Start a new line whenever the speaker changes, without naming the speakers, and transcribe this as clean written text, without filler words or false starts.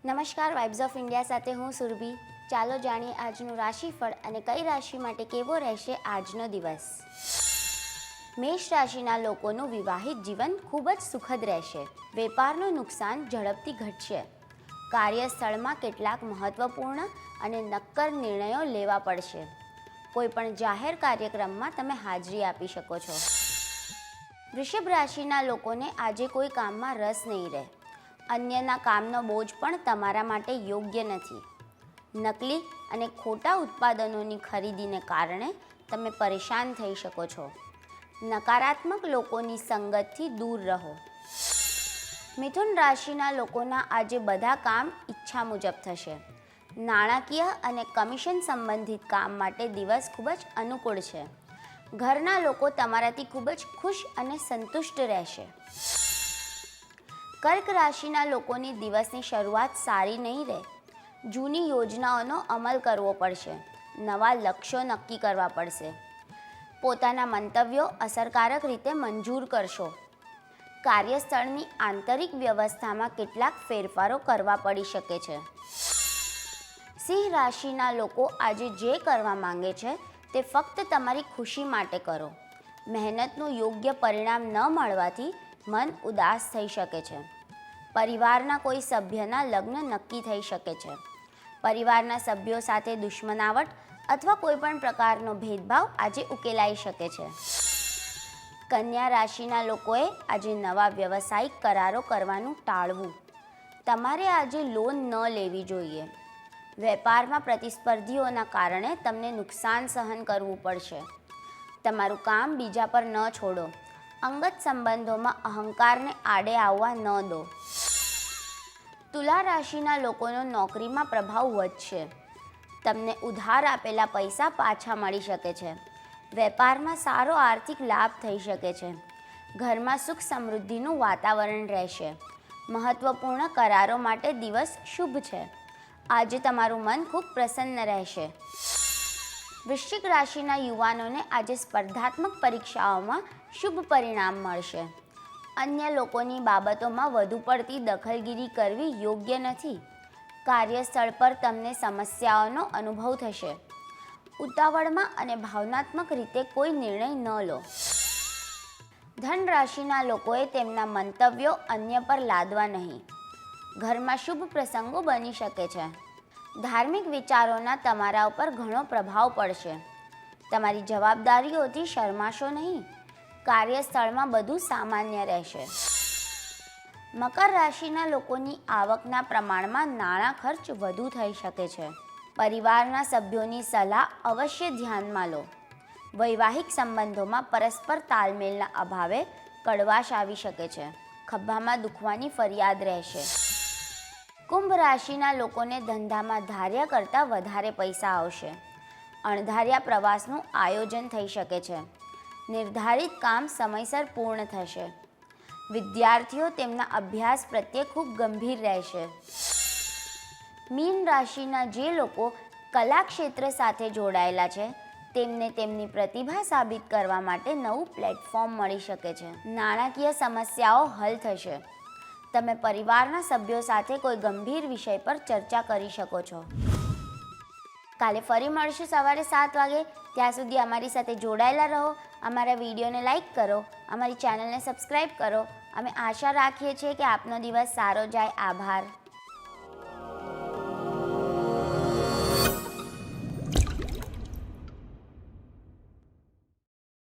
નમસ્કાર, vibes of India સાથે હું સુરભી. ચાલો જાણીએ આજનું રાશિફળ અને કઈ રાશિ માટે કેવો રહેશે આજનો દિવસ. મેષ રાશિના લોકોનું વિવાહિત જીવન ખૂબ જ સુખદ રહેશે. વેપારનું નુકસાન ઝડપથી ઘટશે. કાર્યસ્થળમાં કેટલાક મહત્વપૂર્ણ અને નક્કર નિર્ણયો લેવા પડશે. કોઈપણ જાહેર કાર્યક્રમમાં તમે હાજરી આપી શકો છો. વૃષભ રાશિના લોકોને આજે કોઈ કામમાં રસ નહીં રહે. અન્યના કામનો બોજ પણ તમારા માટે યોગ્ય નથી. નકલી અને ખોટા ઉત્પાદનોની ખરીદીને કારણે તમે પરેશાન થઈ શકો છો. નકારાત્મક લોકોની સંગતથી દૂર રહો. મિથુન રાશિના લોકોના આજે બધા કામ ઈચ્છા મુજબ થશે. નાણાકીય અને કમિશન સંબંધિત કામ માટે દિવસ ખૂબ જ અનુકૂળ છે. ઘરના લોકો તમારાથી ખૂબ જ ખુશ અને સંતુષ્ટ રહેશે. કર્ક રાશિના લોકોની દિવસની શરૂઆત સારી નહીં રહે. જૂની યોજનાઓનો અમલ કરવો પડશે. નવા લક્ષ્યો નક્કી કરવા પડશે. પોતાના મંતવ્યો અસરકારક રીતે મંજૂર કરશો. કાર્યસ્થળની આંતરિક વ્યવસ્થામાં કેટલાક ફેરફારો કરવા પડી શકે છે. સિંહ રાશિના લોકો આજે જે કરવા માંગે છે તે ફક્ત તમારી ખુશી માટે કરો. મહેનતનું યોગ્ય પરિણામ ન મળવાથી મન ઉદાસ થઈ શકે છે. પરિવારના કોઈ સભ્યના લગ્ન નક્કી થઈ શકે છે. પરિવારના સભ્યો સાથે દુશ્મનાવટ અથવા કોઈપણ પ્રકારનો ભેદભાવ આજે ઉકેલાઈ શકે છે. કન્યા રાશિના લોકોએ આજે નવા વ્યવસાયિક કરારો કરવાનું ટાળવું. તમારે આજે લોન ન લેવી જોઈએ. વેપારમાં પ્રતિસ્પર્ધીઓના કારણે તમને નુકસાન સહન કરવું પડશે. તમારું કામ બીજા પર ન છોડો. અંગત સંબંધોમાં અહંકારને આડે આવવા ન દો. તુલા રાશિના લોકોનો નોકરીમાં પ્રભાવ વધશે. તમને ઉધાર આપેલા પૈસા પાછા મળી શકે છે. વેપારમાં સારો આર્થિક લાભ થઈ શકે છે. ઘરમાં સુખ સમૃદ્ધિનું વાતાવરણ રહેશે. મહત્વપૂર્ણ કરારો માટે દિવસ શુભ છે. આજે તમારું મન ખૂબ પ્રસન્ન રહેશે. વૃશ્ચિક રાશિના યુવાનોને આજે સ્પર્ધાત્મક પરીક્ષાઓમાં શુભ પરિણામ મળશે. અન્ય લોકોની બાબતોમાં વધુ પડતી દખલગીરી કરવી યોગ્ય નથી. કાર્યસ્થળ પર તમને સમસ્યાઓનો અનુભવ થશે. ઉતાવળમાં અને ભાવનાત્મક રીતે કોઈ નિર્ણય ન લો. ધન રાશિના લોકોએ તેમના મંતવ્યો અન્ય પર લાદવા નહીં. ઘરમાં શુભ પ્રસંગો બની શકે છે. ધાર્મિક વિચારોના તમારા ઉપર ઘણો પ્રભાવ પડશે. તમારી જવાબદારીઓથી શરમાશો નહીં. કાર્યસ્થળમાં બધું સામાન્ય રહેશે. મકર રાશિના લોકોની આવકના પ્રમાણમાં નાણાં ખર્ચ વધુ થઈ શકે છે. પરિવારના સભ્યોની સલાહ અવશ્ય ધ્યાનમાં લો. વૈવાહિક સંબંધોમાં પરસ્પર તાલમેલના અભાવે કડવાશ આવી શકે છે. ખભામાં દુખવાની ફરિયાદ રહેશે. કુંભ રાશિના લોકોને ધંધામાં ધાર્યા કરતાં વધારે પૈસા આવશે. અણધાર્યા પ્રવાસનું આયોજન થઈ શકે છે. નિર્ધારિત કામ સમયસર પૂર્ણ થશે. વિદ્યાર્થીઓ તેમના અભ્યાસ પ્રત્યે ખૂબ ગંભીર રહેશે. મીન રાશિના જે લોકો કલા ક્ષેત્ર સાથે જોડાયેલા છે તેમને તેમની પ્રતિભા સાબિત કરવા માટે નવું પ્લેટફોર્મ મળી શકે છે. નાણાકીય સમસ્યાઓ હલ થશે. તમે પરિવારના સભ્યો સાથે કોઈ ગંભીર વિષય પર ચર્ચા કરી શકો છો. કાલે ફરી મળશું સવારે 7 વાગે. ત્યાં સુધી અમારી સાથે જોડાયેલા રહો. અમારા વિડીયોને લાઈક કરો. અમારી ચેનલને સબસ્ક્રાઈબ કરો. અમે આશા રાખીએ છીએ કે આપનો દિવસ સારો જાય. આભાર.